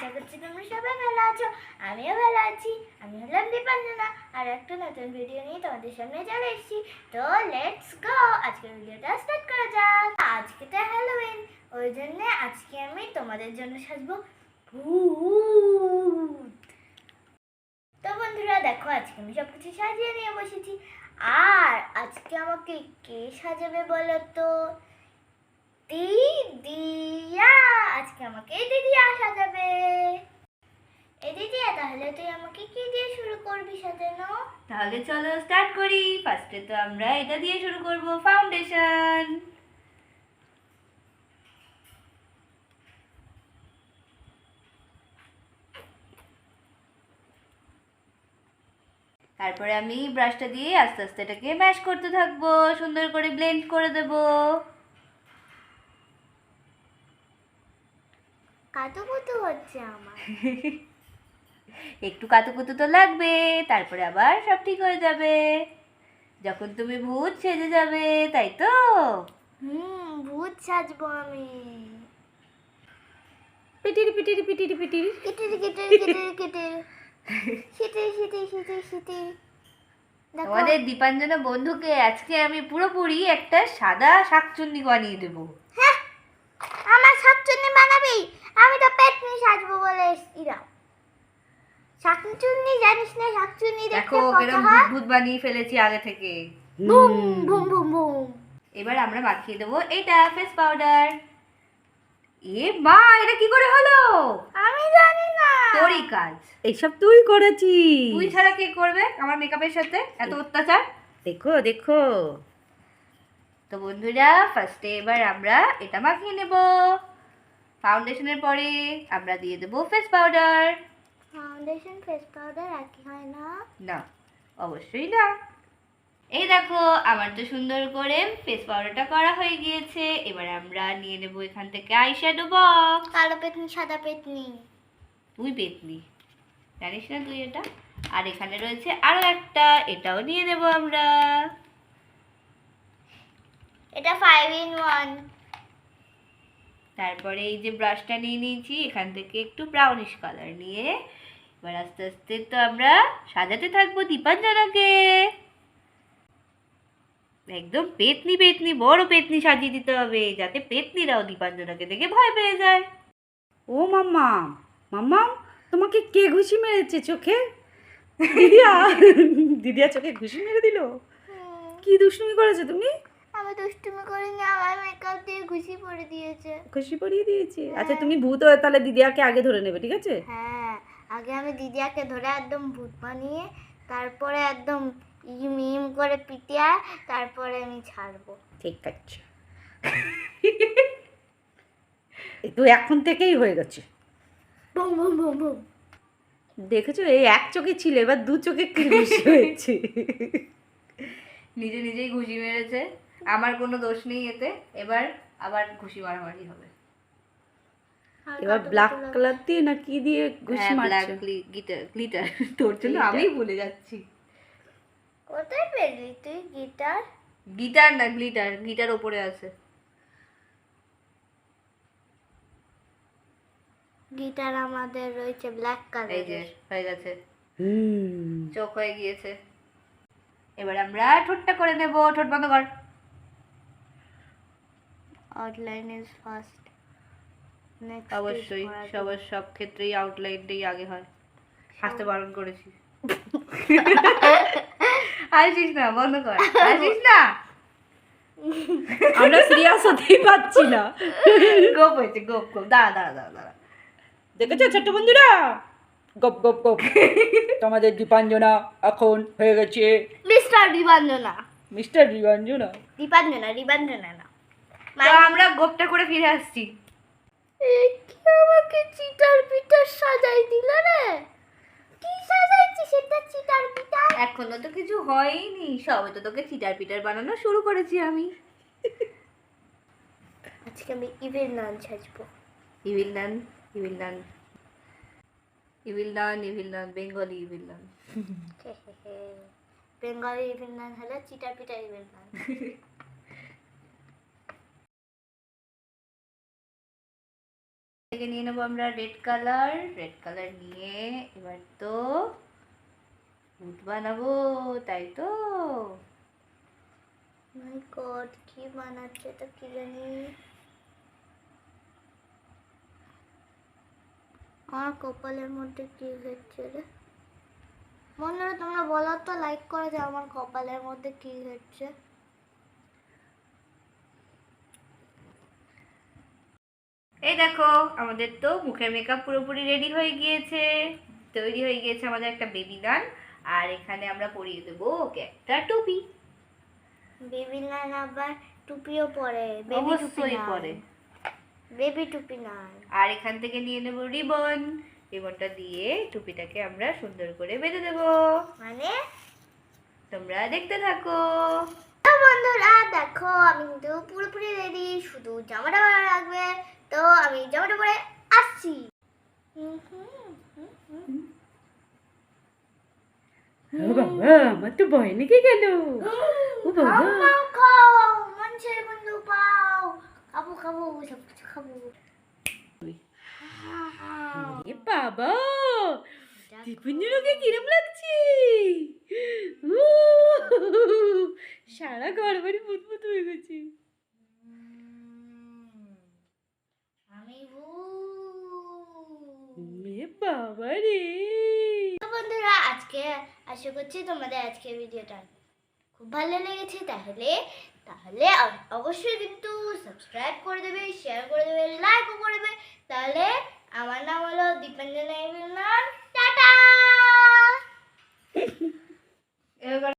আশা করছি তোমরা সবাই ভালো আছো, আমিও ভালো আছি। আমি হলাম দীপাঞ্জনা, আর একটা নতুন ভিডিও নিয়ে তোমাদের সামনে চলে এসেছি। তো লেটস গো, আজকের ভিডিওটা স্টার্ট করা যাক। আজকে তো হ্যালোউইন, ওই জন্য আজকে আমি তোমাদের জন্য সাজবো ভূত। তো বন্ধুরা দেখো, আজকে আমি সবকিছু সাজিয়ে নিয়ে বসেছি। আর আজকে আমাকে কে সাজাবে বলো তো? দিদিয়া। আজকে আমাকে দিদিয়া সাজাবে। এই দিদিয়া, তাহলে তুই আমাকে কি দিয়ে শুরু করবি সাজানো? তাহলে চলো স্টার্ট করি। ফার্স্টে তো আমরা এটা দিয়ে শুরু করব, ফাউন্ডেশন। তারপরে আমি ব্রাশটা দিয়ে আস্তে আস্তে এটাকে ম্যাশ করতে থাকবো, সুন্দর করে ব্লেন্ড করে দেব। কাতুকুতু হচ্ছে আমার। একটু কাতুকুতু তো লাগবে, তারপরে আবার সব ঠিক হয়ে যাবে যখন তুমি ভূত সেজে যাবে, তাই তো? ভূত সাজবো আমি। পিটিরি পিটিরি পিটিরি পিটিরি কিটিরি কিটিরি কিটিরি কিটিরি শিটিরি শিটিরি শিটিরি শিটিরি। আমাদের দীপাঞ্জনা বন্ধুকে আজকে আমি পুরোপুরি একটা সাদা শাকচুন্নি বানিয়ে দেবো। হ্যাঁ, আমার শাকচুন্নি বানাবি? আমি তো পেতনি সাজবো বলে এসেছিলাম। শাকচুন্নি জানিস না? শাকচুন্নি দেখতে দেখো কত কেরম হয়। ভূত ভূত বানিয়ে ফেলেছি আগে থেকে। Boom boom boom boom. এবার আমরা মাখিয়ে দেবো এইটা ফেস পাউডার। এ মা, এটা কি করে হলো? আমি জানি না। তোরই কাজ, এইসব তুই করেছিস। তুই ছাড়া কে করবে আমার মেকআপের সাথে এত অত্যাচার? দেখো দেখো। তো বন্ধুরা, ফার্স্টে এবার আমরা এটা মাখিয়ে নেব। ফাউন্ডেশনের পরে আমরা দিয়ে দেবো face powder. Foundation face powder একই হয় না? না, অবশ্যই না। এই দেখো, আমার তো সুন্দর করে ফেস পাউডারটা করা হয়ে গিয়েছে। এবার আমরা নিয়ে নেব এখান থেকে আইশ্যাডো বক্স। কালো পেতনি সাদা পেতনি। তুই পেতনি, জানিস না তুই এটা? আর এখানে রয়েছে আরো একটা, এটাও নিয়ে নেব আমরা। এটা 5 in 1। তারপরে এই যে ব্রাশটা নিয়ে নিয়েছি, এখান থেকে একটু ব্রাউনিশ কালার নিয়ে এবার আস্তে আস্তে তো আমরা সাজাতে থাকবো দীপাঞ্জনাকে। একদম পেতনি পেতনি, বড় পেতনি সাজিয়ে দিতে হবে, যাতে পেতনিরাও দীপাঞ্জনাকে দেখে ভয় পেয়ে যায়। ও মাম্মা, মাম্মা তোমাকে কে ঘুষি মেরেছে চোখে? দিদিয়া, দিদিয়া চোখে ঘুষি মেরে দিল? কি দুষ্টুমি করেছো তুমি? আমি দুষ্টুমি করিনি, আমার মেকআপ দিয়ে ঘুষি পড়ে দিয়েছে। ঘুষি পরিয়ে দিয়েছে? আচ্ছা তুমি ভূত হয়ে তাহলে দিদিয়াকে আগে ধরে নেবে, ঠিক আছে? হ্যাঁ, আগে আমি দিদিয়াকে ধরে একদম ভূত বানিয়ে তারপরে একদম ইম ইম করে পিটিয়ে তারপরে আমি ছাড়বো। ঠিক আছে। এই তো এখন থেকেই হয়ে গেছে। Boom boom boom boom. দেখেছো, এই এক চোখে ছিল, এবার দু চোখে কি ঘুষি হয়েছে। নিজে নিজেই ঘুষি মেরেছে, আমার কোনো দোষ নেই এতে। এবার আবার ঘুষি মারামারি হবে। এবার ব্ল্যাক কালার দিয়ে না কি দিয়ে ঘুষি হ্যাঁ, ব্ল্যাক মারছো? গ্লিটার। তোর জন্য আমি ভুলে যাচ্ছি। কোথায় পেলি তুই গিটার? গিটার না, গ্লিটার। গিটার ওপরে আছে। গিটার আমাদের রয়েছে ব্ল্যাক এই যে কালার। হয়ে গেছে, হুম। চোখ হয়ে গিয়েছে। এবার আমরা ঠোঁটটা করে নেব। ঠোঁট বন্ধ কর। Outline is first. অবশ্যই সবার সব ক্ষেত্রেই আউটলাইনটাই আগে হয়। হাসতে বারণ করেছি। হাসিস না, বন্ধ কর, হাসিস না। আমরা সিরিয়াস হতেই পারছি না। গোপ হয়েছে, গোপ গোপ। দাঁড়া দাঁড়া দাঁড়া দাঁড়া। দেখেছো ছোট্ট বন্ধুরা, গপ গপ গপ। তোমাদের দীপাঞ্জনা এখন হয়ে গেছে মিস্টার রিবাঞ্জনা। মিস্টার দীপাঞ্জনা। রিবাঞ্জনা রিবাঞ্জনা না। তো আমরা গোপটা করে ফিরে আসছি। কি আমাকে চিটার পিটার সাজাই দিল রে? কি সাজাইছি সেটা চিটার পিটার? এখনো তো কিছু হয়নি, সবে তো তোকে চিটার পিটার বানানো শুরু করেছি আমি। আজকে আমি ইভিল নান সাজবো। ইভিল নান, ইভিল নান, ইভিল নান, ইভিল নান, বেঙ্গলি ইভিল নান। বেঙ্গলি ইভিল নান হলো চিটার পিটার ইভিল নান। থেকে নিয়ে নেবো আমরা রেড কালার নিয়ে এবার তো ভূত বানাবো, তাই তো? মাই গড, কি বানাচ্ছে তো কি জানি। আমার কপালের মধ্যে কি হচ্ছে রে? বন্ধুরা তোমরা বলো তো, লাইক করে যে আমার কপালের মধ্যে কি হচ্ছে। এই দেখো আমাদের তো মুখের মেকআপ পুরোপুরি রেডি হয়ে গিয়েছে, তৈরি হয়ে গিয়েছে আমাদের একটা বেবি গান। আর এখানে আমরা পরিয়ে দেবো ওকে একটা টুপি। বেবি নান আবার টুপিও পরে, বেবি টুপি অবশ্যই না, পরে। বেবি টুপি নাই। আর এখান থেকে নিয়ে নেবো রিবনটা দিয়ে টুপিটাকে আমরা সুন্দর করে বেঁধে দেবো। মানে তোমরা দেখতে থাকো। তো বন্ধুরা দেখো, আমি কিন্তু পুরোপুরি রেডি, শুধু জামাটা পরা লাগবে। তো আমি জামাটা পরে আসছি। ও বাবা, আমার তো ভয় লেগে গেল। ও বাবা, খাও খাও, মনসের বন্ধু পাও, খাবো খাবো, সব কিছু খাবো। এ বাবা, দীপুঞ্জের ওকে কিরম লাগছে? সারা ঘর বাড়ি বুদবুদ হয়ে গেছে। আমি এ বাবা রে। তো বন্ধুরা আজকে আশা করছি তোমাদের আজকে ভিডিওটা খুব ভালো লেগেছে। তাহলে তাহলে অবশ্যই কিন্তু সাবস্ক্রাইব করে দেবে, শেয়ার করে দেবে, লাইকও করে দেবে। তাহলে আমার নাম হলো দীপাঞ্জনা, টাটা। এবার